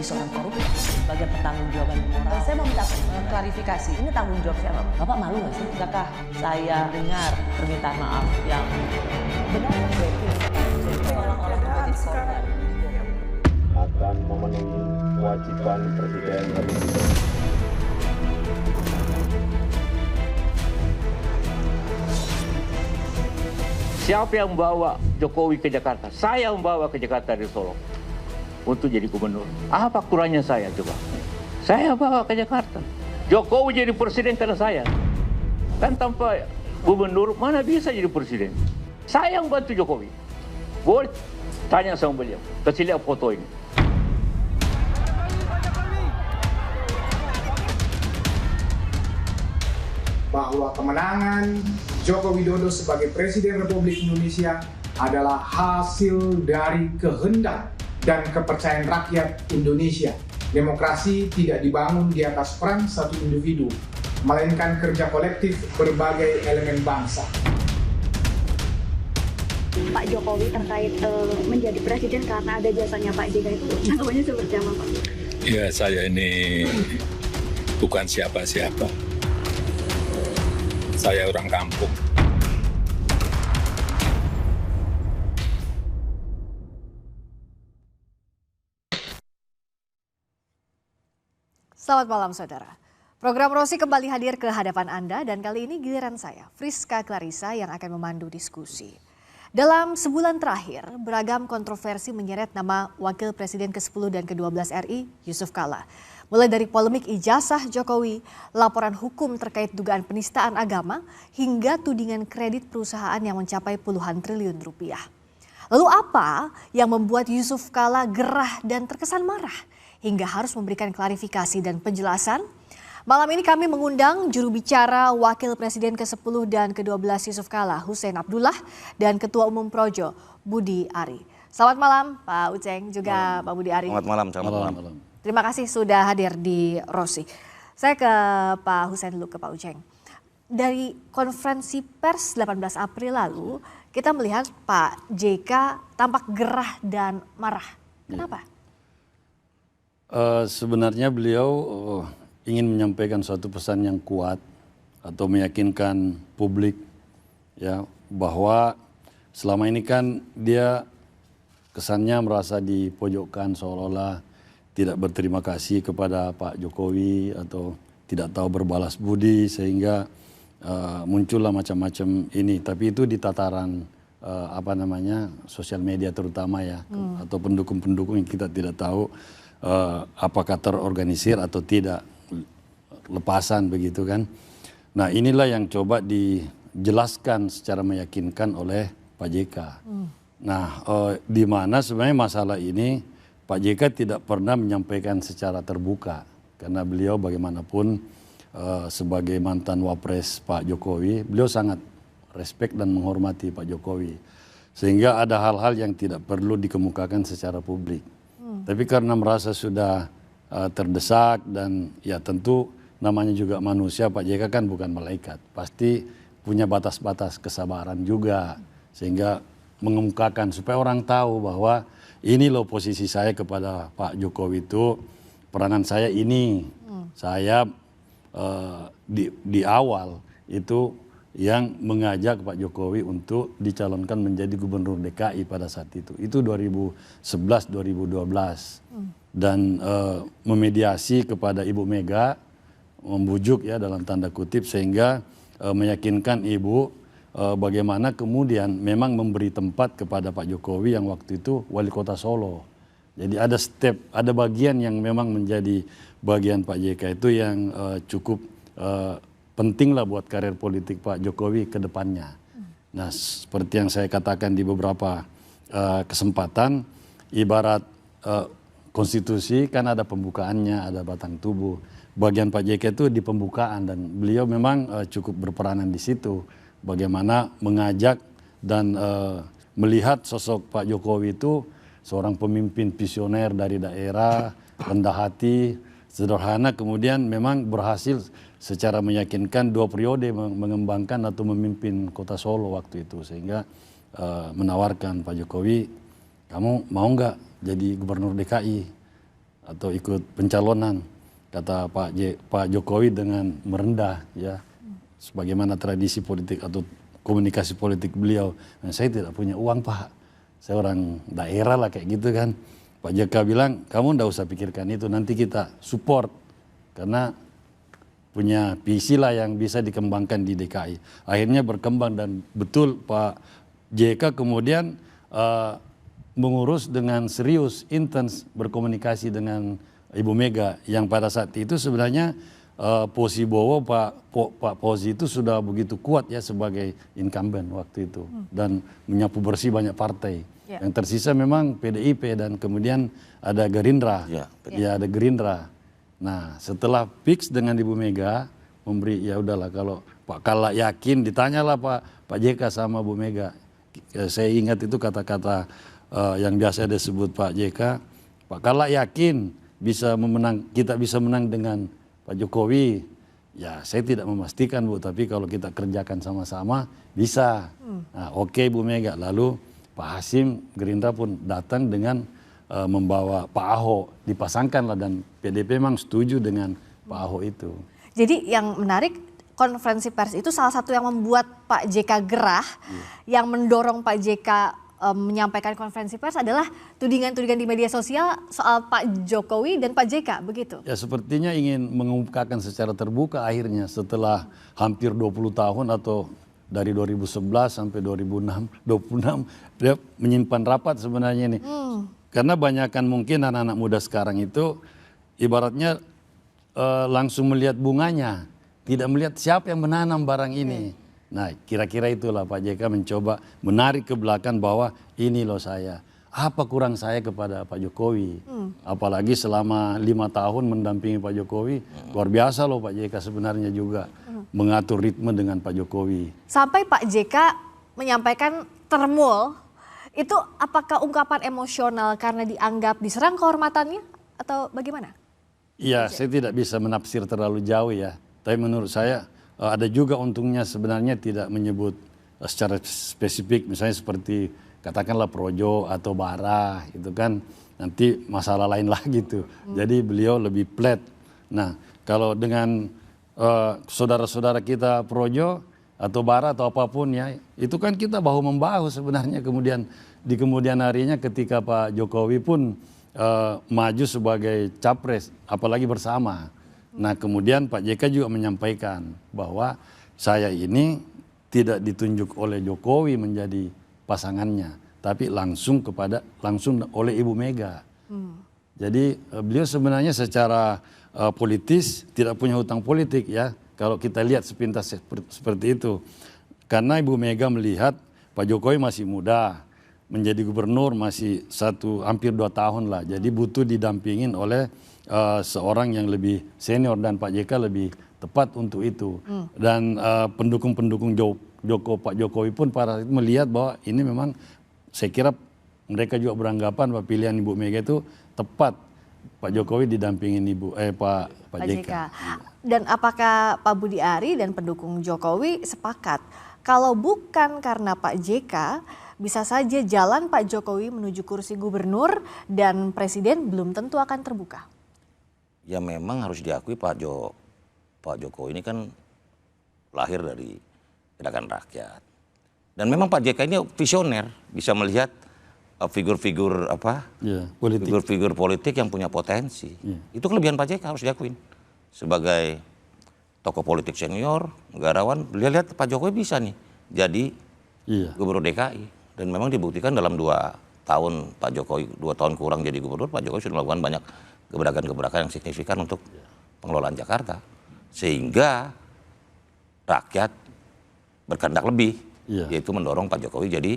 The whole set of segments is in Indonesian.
seorang koruptor sebagai pertanggungjawaban moral. Saya mau minta klarifikasi, ini tanggung jawab siapa? Bapak malu nggak sih? Tidakkah saya dengar permintaan maaf yang benar akan memenuhi kewajiban Presiden Republik. Siapa yang membawa Jokowi ke Jakarta? Saya membawa ke Jakarta dari Solo untuk jadi gubernur. Apa kurangnya saya coba? Saya bawa ke Jakarta. Jokowi jadi presiden karena saya. Kan tanpa gubernur mana bisa jadi presiden? Saya yang bantu Jokowi. Boleh tanya sama beliau. Kasih lihat foto ini. Bahwa kemenangan Joko Widodo sebagai Presiden Republik Indonesia adalah hasil dari kehendak dan kepercayaan rakyat Indonesia. Demokrasi tidak dibangun di atas peran satu individu, melainkan kerja kolektif berbagai elemen bangsa. Pak Jokowi terkait menjadi presiden karena ada jasanya Pak JK itu tanggapannya seperti apa, Pak? Ya, saya ini bukan siapa-siapa. Saya orang kampung. Selamat malam saudara. Program Rosi kembali hadir ke hadapan Anda dan kali ini giliran saya, Friska Clarissa yang akan memandu diskusi. Dalam sebulan terakhir, beragam kontroversi menyeret nama Wakil Presiden ke-10 dan ke-12 RI, Yusuf Kala. Mulai dari polemik ijazah Jokowi, laporan hukum terkait dugaan penistaan agama, hingga tudingan kredit perusahaan yang mencapai puluhan triliun rupiah. Lalu apa yang membuat Yusuf Kala gerah dan terkesan marah, hingga harus memberikan klarifikasi dan penjelasan? Malam ini kami mengundang juru bicara Wakil Presiden ke-10 dan ke-12 Yusuf Kala, Hussein Abdullah, dan Ketua Umum Projo, Budi Ari. Selamat malam Pak Uceng, juga Pak Budi Ari. Selamat malam. Terima kasih sudah hadir di Rosi. Saya ke Pak Hussein dulu, ke Pak Uceng. Dari konferensi pers 18 April lalu, kita melihat Pak JK tampak gerah dan marah. Kenapa? Sebenarnya beliau ingin menyampaikan suatu pesan yang kuat atau meyakinkan publik ya bahwa selama ini kan dia kesannya merasa dipojokkan, seolah-olah tidak berterima kasih kepada Pak Jokowi atau tidak tahu berbalas budi, sehingga muncullah macam-macam ini. Tapi itu di tataran sosial media terutama ya, atau pendukung-pendukung yang kita tidak tahu apakah terorganisir atau tidak, lepasan begitu kan. Nah inilah yang coba dijelaskan secara meyakinkan oleh Pak JK. Nah di mana sebenarnya masalah ini Pak JK tidak pernah menyampaikan secara terbuka, karena beliau bagaimanapun sebagai mantan wapres Pak Jokowi, beliau sangat respek dan menghormati Pak Jokowi. Sehingga ada hal-hal yang tidak perlu dikemukakan secara publik. Tapi karena merasa sudah terdesak dan ya tentu namanya juga manusia, Pak JK kan bukan malaikat. Pasti punya batas-batas kesabaran juga. Sehingga mengemukakan supaya orang tahu bahwa ini loh posisi saya kepada Pak Jokowi itu, peranan saya ini. Saya di awal itu yang mengajak Pak Jokowi untuk dicalonkan menjadi gubernur DKI pada saat itu. Itu 2011-2012. Dan memediasi kepada Ibu Mega, membujuk ya dalam tanda kutip, sehingga meyakinkan Ibu bagaimana kemudian memang memberi tempat kepada Pak Jokowi yang waktu itu wali kota Solo. Jadi ada ada bagian yang memang menjadi bagian Pak JK itu yang cukup penting lah buat karir politik Pak Jokowi ke depannya. Nah seperti yang saya katakan di beberapa kesempatan, ibarat konstitusi kan ada pembukaannya, ada batang tubuh. Bagian Pak JK itu di pembukaan, dan beliau memang cukup berperanan di situ. Bagaimana mengajak dan melihat sosok Pak Jokowi itu seorang pemimpin visioner dari daerah, rendah hati, sederhana, kemudian memang berhasil secara meyakinkan 2 periode mengembangkan atau memimpin kota Solo waktu itu. Sehingga menawarkan Pak Jokowi, kamu mau nggak jadi gubernur DKI? atau ikut pencalonan, kata Pak Jokowi dengan merendah ya, sebagaimana tradisi politik atau komunikasi politik beliau. Nah, saya tidak punya uang Pak, saya orang daerah lah kayak gitu kan. Pak JK bilang kamu ndak usah pikirkan itu, nanti kita support karena punya visi lah yang bisa dikembangkan di DKI. Akhirnya berkembang dan betul Pak JK kemudian mengurus dengan serius, intens berkomunikasi dengan Ibu Mega yang pada saat itu sebenarnya posisi Bowo Pak Fauzi itu sudah begitu kuat ya sebagai incumbent waktu itu dan menyapu bersih banyak partai. Yang tersisa memang PDIP dan kemudian ada Gerindra. Ya ada Gerindra. Nah setelah fix dengan Ibu Mega memberi ya udahlah kalau Pak Kala yakin, ditanyalah Pak JK sama Bu Mega. Saya ingat itu kata-kata yang biasa disebut Pak JK, Pak Kala yakin kita bisa menang dengan Pak Jokowi. Ya saya tidak memastikan Bu, tapi kalau kita kerjakan sama-sama bisa. Nah, oke Bu Mega. Lalu Pak Hasim Gerindra pun datang dengan membawa Pak Ahok, dipasangkan lah dan PDIP memang setuju dengan Pak Ahok itu. Jadi yang menarik, konferensi pers itu salah satu yang membuat Pak JK gerah, yang mendorong Pak JK menyampaikan konferensi pers adalah tudingan-tudingan di media sosial soal Pak Jokowi dan Pak JK, begitu? Ya sepertinya ingin mengungkapkan secara terbuka akhirnya setelah hampir 20 tahun atau dari 2011 sampai 2026 dia menyimpan rapat sebenarnya ini. Karena banyakkan mungkin anak-anak muda sekarang itu ibaratnya langsung melihat bunganya, tidak melihat siapa yang menanam barang ini. Nah kira-kira itulah Pak JK mencoba menarik ke belakang bahwa ini loh saya, apa kurang saya kepada Pak Jokowi. Apalagi selama 5 tahun mendampingi Pak Jokowi, luar biasa loh Pak JK sebenarnya juga mengatur ritme dengan Pak Jokowi. Sampai Pak JK menyampaikan termul, itu apakah ungkapan emosional karena dianggap diserang kehormatannya atau bagaimana? Iya, saya tidak bisa menafsir terlalu jauh ya, tapi menurut saya ada juga untungnya sebenarnya tidak menyebut secara spesifik, misalnya seperti katakanlah Projo atau Bara, itu kan nanti masalah lain lagi tuh. Jadi beliau lebih flat. Nah kalau dengan saudara-saudara kita Projo atau Bara atau apapun ya, itu kan kita bahu-membahu sebenarnya di kemudian harinya ketika Pak Jokowi pun maju sebagai capres, apalagi bersama. Nah kemudian Pak JK juga menyampaikan bahwa saya ini tidak ditunjuk oleh Jokowi menjadi pasangannya, tapi langsung oleh Ibu Mega. Jadi beliau sebenarnya secara politis tidak punya hutang politik ya, kalau kita lihat sepintas seperti itu. Karena Ibu Mega melihat Pak Jokowi masih muda, menjadi gubernur masih hampir 2 tahun lah, jadi butuh didampingin oleh seorang yang lebih senior dan Pak JK lebih tepat untuk itu. Dan pendukung-pendukung Pak Jokowi pun pada itu melihat bahwa ini memang, saya kira mereka juga beranggapan bahwa pilihan Ibu Mega itu tepat, Pak Jokowi didampingin Pak JK. Dan apakah Pak Budi Ari dan pendukung Jokowi sepakat kalau bukan karena Pak JK, bisa saja jalan Pak Jokowi menuju kursi gubernur dan presiden belum tentu akan terbuka? Ya memang harus diakui Pak Jokowi ini kan lahir dari gerakan rakyat. Dan memang Pak JK ini visioner, bisa melihat figur-figur figur-figur politik yang punya potensi. Itu kelebihan Pak JK, harus diakuin. Sebagai tokoh politik senior, negarawan, dia lihat Pak Jokowi bisa nih jadi gubernur DKI. Dan memang dibuktikan dalam 2 tahun Pak Jokowi, 2 tahun kurang jadi gubernur, Pak Jokowi sudah melakukan banyak gebrakan-gebrakan yang signifikan untuk pengelolaan Jakarta. Sehingga rakyat berkehendak lebih, yaitu mendorong Pak Jokowi jadi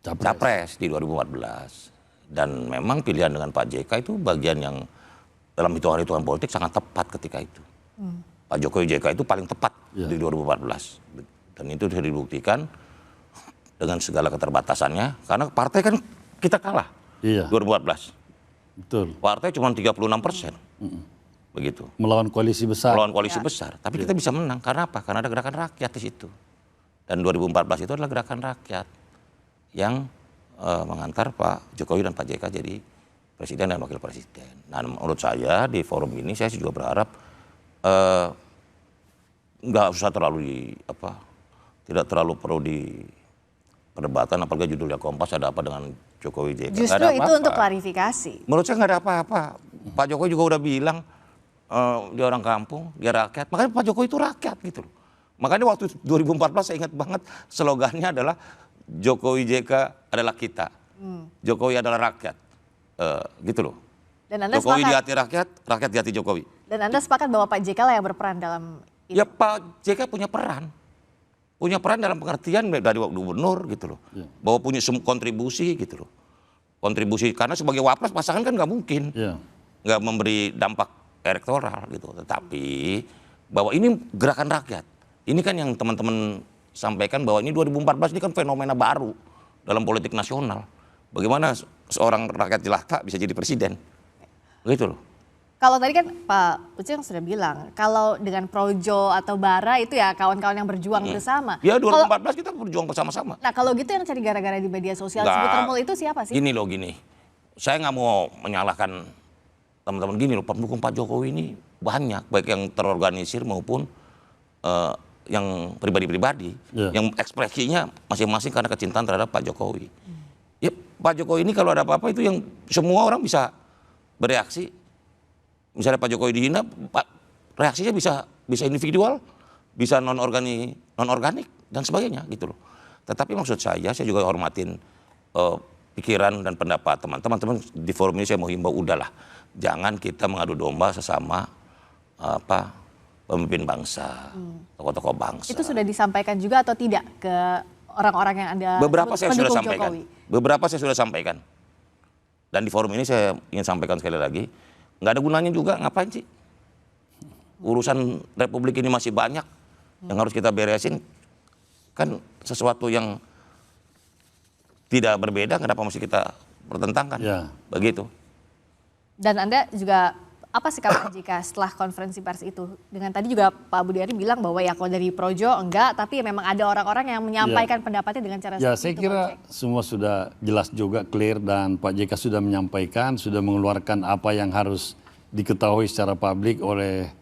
capres di 2014. Dan memang pilihan dengan Pak JK itu bagian yang dalam hitungan-hitungan politik sangat tepat ketika itu. Pak Jokowi JK itu paling tepat di 2014. Dan itu sudah dibuktikan dengan segala keterbatasannya, karena partai kan kita kalah 2014. Betul. Partai cuma 36%. Begitu. Melawan koalisi besar. Melawan koalisi besar. Tapi kita bisa menang. Karena apa? Karena ada gerakan rakyat di situ. Dan 2014 itu adalah gerakan rakyat yang mengantar Pak Jokowi dan Pak JK jadi presiden dan wakil presiden. Nah, menurut saya di forum ini saya juga berharap nggak usah terlalu tidak terlalu perlu di perdebatan, apalagi judulnya Kompas ada apa dengan Jokowi JK. Justru itu untuk klarifikasi. Menurut saya nggak ada apa-apa. Pak Jokowi juga udah bilang dia orang kampung, dia rakyat. Makanya Pak Jokowi itu rakyat gitu loh. Makanya waktu 2014 saya ingat banget slogannya adalah Jokowi JK adalah kita. Jokowi adalah rakyat. Gitu loh. Dan Anda Jokowi sepakat, di hati rakyat, rakyat di hati Jokowi. dan Anda sepakat bahwa Pak JK lah yang berperan dalam itu? Ya Pak JK punya peran. Punya peran dalam pengertian dari gubernur gitu loh. Bahwa punya kontribusi gitu loh. Kontribusi, karena sebagai wapres pasangan kan nggak mungkin. Nggak memberi dampak elektoral gitu. Tetapi bahwa ini gerakan rakyat. Ini kan yang teman-teman sampaikan bahwa ini 2014 ini kan fenomena baru dalam politik nasional. Bagaimana seorang rakyat jelata bisa jadi presiden. Gitu loh. Kalau tadi kan Pak Uceng sudah bilang, kalau dengan Projo atau Bara itu ya kawan-kawan yang berjuang bersama. Ya 2014 kita berjuang bersama-sama. Nah kalau gitu yang cari gara-gara di media sosial Cibutermul itu siapa sih? Gini loh gini, saya nggak mau menyalahkan teman-teman gini loh, pendukung Pak Jokowi ini banyak, baik yang terorganisir maupun yang pribadi-pribadi, yang ekspresinya masing-masing karena kecintaan terhadap Pak Jokowi. Ya Pak Jokowi ini kalau ada apa-apa itu yang semua orang bisa bereaksi. Misalnya Pak Jokowi dihina, reaksinya bisa individual, bisa non organik dan sebagainya gitu loh. Tetapi maksud saya juga hormatin pikiran dan pendapat teman-teman di forum ini. Saya mau himbau, udahlah, jangan kita mengadu domba sesama pemimpin bangsa, tokoh-tokoh bangsa. Itu sudah disampaikan juga atau tidak ke orang-orang yang Anda beberapa saya sudah sampaikan. Jokowi? Beberapa saya sudah sampaikan. Dan di forum ini saya ingin sampaikan sekali lagi, nggak ada gunanya juga, ngapain sih? Urusan Republik ini masih banyak yang harus kita beresin. Kan sesuatu yang tidak berbeda, kenapa mesti kita pertentangkan? Begitu. Dan Anda juga, apa sikap jika setelah konferensi pers itu? Dengan tadi juga Pak Budiari bilang bahwa ya kalau dari Projo enggak, tapi memang ada orang-orang yang menyampaikan pendapatnya dengan cara seperti itu. Saya kira semua sudah jelas juga, clear, dan Pak JK sudah menyampaikan, sudah mengeluarkan apa yang harus diketahui secara publik oleh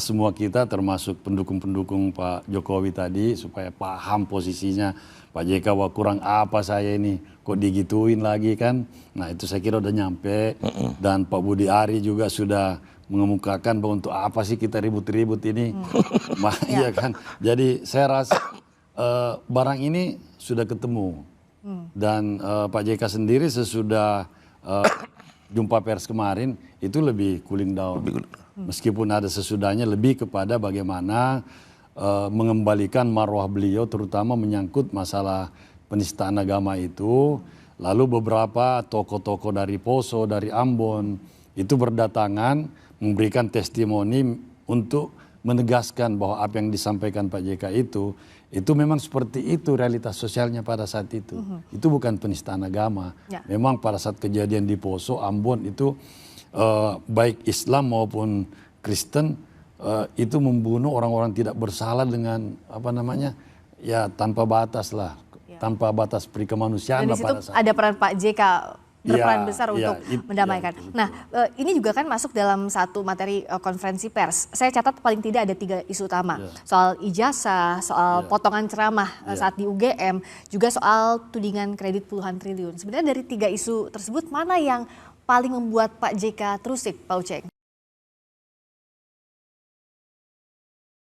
semua kita, termasuk pendukung-pendukung Pak Jokowi tadi, supaya paham posisinya Pak JK, wah kurang apa saya ini, kok digituin lagi kan. Nah itu saya kira udah nyampe. Dan Pak Budiari juga sudah mengemukakan bahwa untuk apa sih kita ribut-ribut ini. Iya kan. Jadi saya rasa barang ini sudah ketemu. Dan Pak JK sendiri sesudah jumpa pers kemarin itu lebih cooling down. Meskipun ada sesudahnya lebih kepada bagaimana mengembalikan marwah beliau, terutama menyangkut masalah penistaan agama itu. Lalu beberapa tokoh-tokoh dari Poso, dari Ambon itu berdatangan memberikan testimoni untuk menegaskan bahwa apa yang disampaikan Pak JK itu memang seperti itu realitas sosialnya pada saat itu. Itu bukan penistaan agama. Memang pada saat kejadian di Poso, Ambon itu baik Islam maupun Kristen itu membunuh orang-orang tidak bersalah dengan ya tanpa batas lah, tanpa batas perikemanusiaan. Dan di situ ada peran Pak JK berperan besar untuk mendamaikan. Nah ini juga kan masuk dalam satu materi konferensi pers. Saya catat paling tidak ada 3 isu utama. Soal ijazah, soal potongan ceramah saat di UGM, juga soal tudingan kredit puluhan triliun. Sebenarnya dari 3 isu tersebut mana yang paling membuat Pak JK terusik, Pak Uceng?